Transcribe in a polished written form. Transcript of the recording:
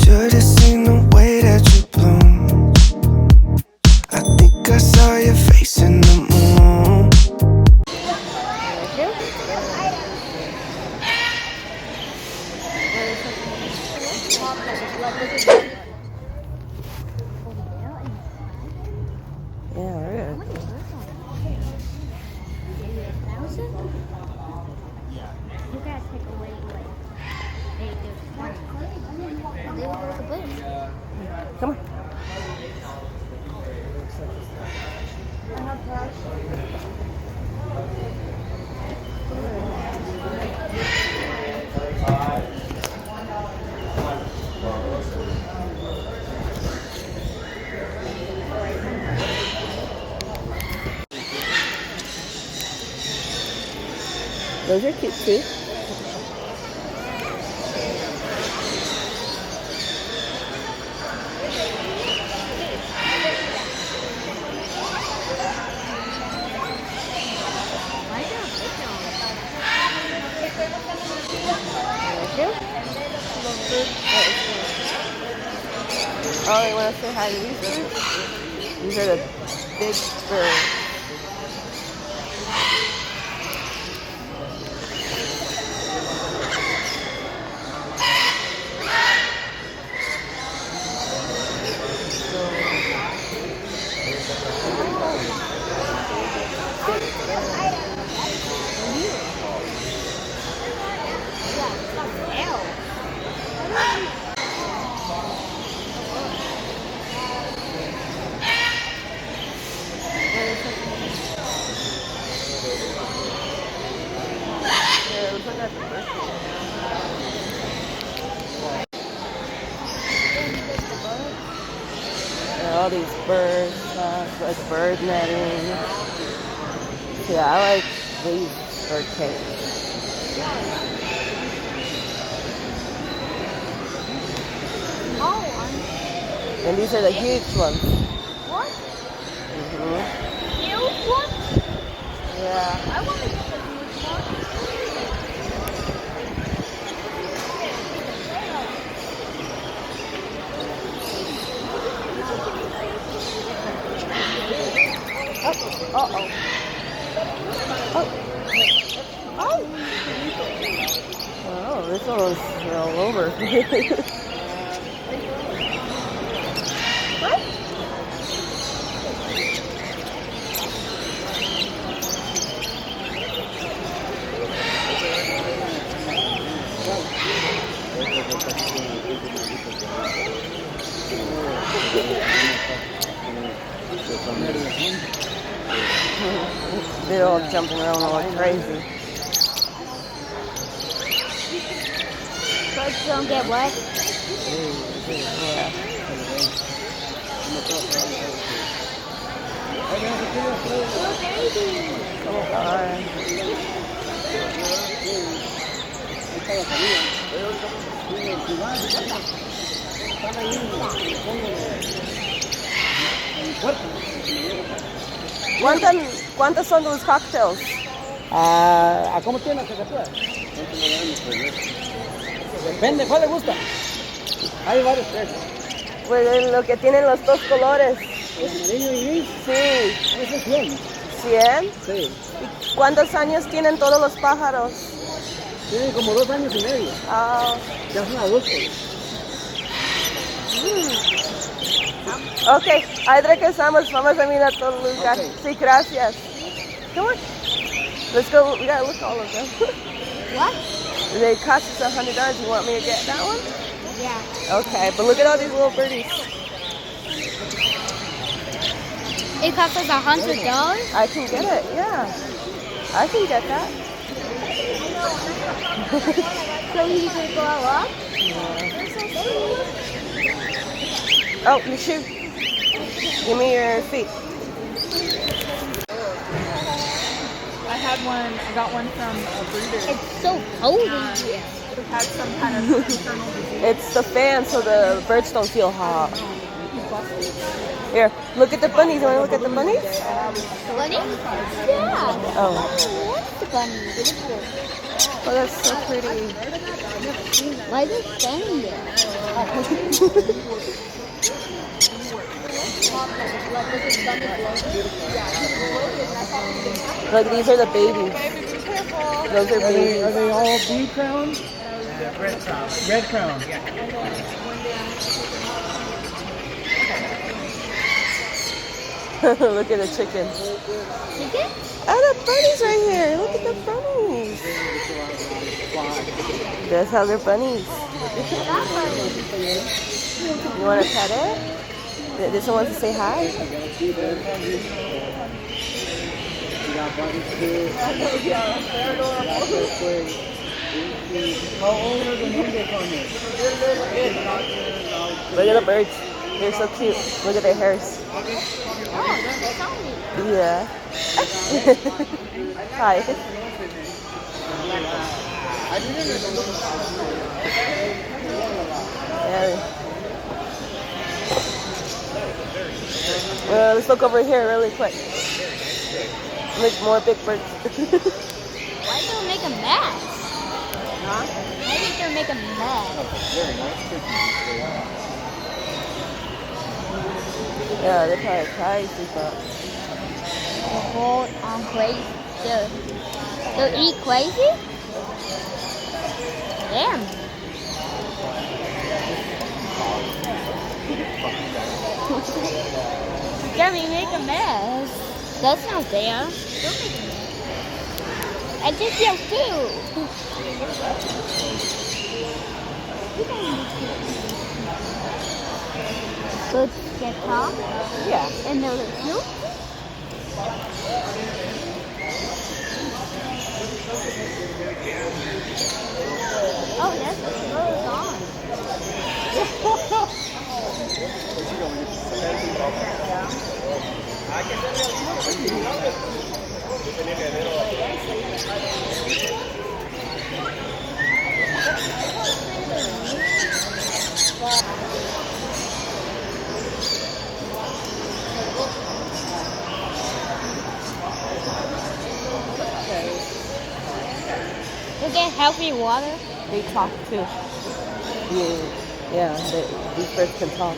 Should've seen the way that you bloom. I think I saw your face in the moon. Come on. Those are cute too. Oh, you want to say hi to these birds? These are the big birds. All these birds, like bird netting. Yeah, I like these bird cages. And these are the huge ones. What? Huge ones? Yeah. I want to get the huge one. Uh-oh. Oh, this one was all over. What? They're all jumping around all crazy. Birds don't get wet. Yeah. Oh, God. ¿Cuántos son los cocktails? ¿A cómo tiene la temperatura? Depende, ¿cuál le gusta? Hay varios precios. Pues lo que tienen los dos colores. ¿Es amarillo y gris? Sí. Ese es 100. ¿100? Sí. ¿Y cuántos años tienen todos los pájaros? Tienen como 2 años y medio. Ah. Ya son adultos. Ok, ahí regresamos. Vamos a mirar todo el lugar. Okay. Sí, gracias. Come on. Let's go. We gotta look at all of them. What? They cost us $100. You want me to get that one? Yeah. Okay, but look at all these little birdies. It costs us $100? I can get it, yeah. I can get that. So you can go up? Oh, your shoe. Give me your feet. I got one from a breeder. It's so cold in here. It had some kind of internal disease. It's the fan so the birds don't feel hot. Here, look at the bunnies. You want to look at the bunnies? Bunny? Yeah. Oh. What's the bunny? Oh, that's so pretty. Why is it standing there? Look, these are the babies. Those are babies. Are they all blue crown? Red crown. Red crown. Look at the chicken. Chicken? Oh, the bunnies right here. Look at the bunnies. That's how they're bunnies. You want to pet it? This one wants to say hi. Look at the birds. They're so cute. Look at their hairs. Oh, that's tiny. Yeah. Hi. Yeah. Let's look over here really quick. Look, more big birds. Why do they make a mess? Huh? Why did they make a mess? Yeah, they're probably crazy, but The whole crazy. They'll eat crazy? Damn. Gabby, make a mess. That's not fair. Don't make a mess. I just feel food. Good get top yeah. and the little soup. Oh, that's gone. You get healthy water. They talk too. Yeah, these birds can talk.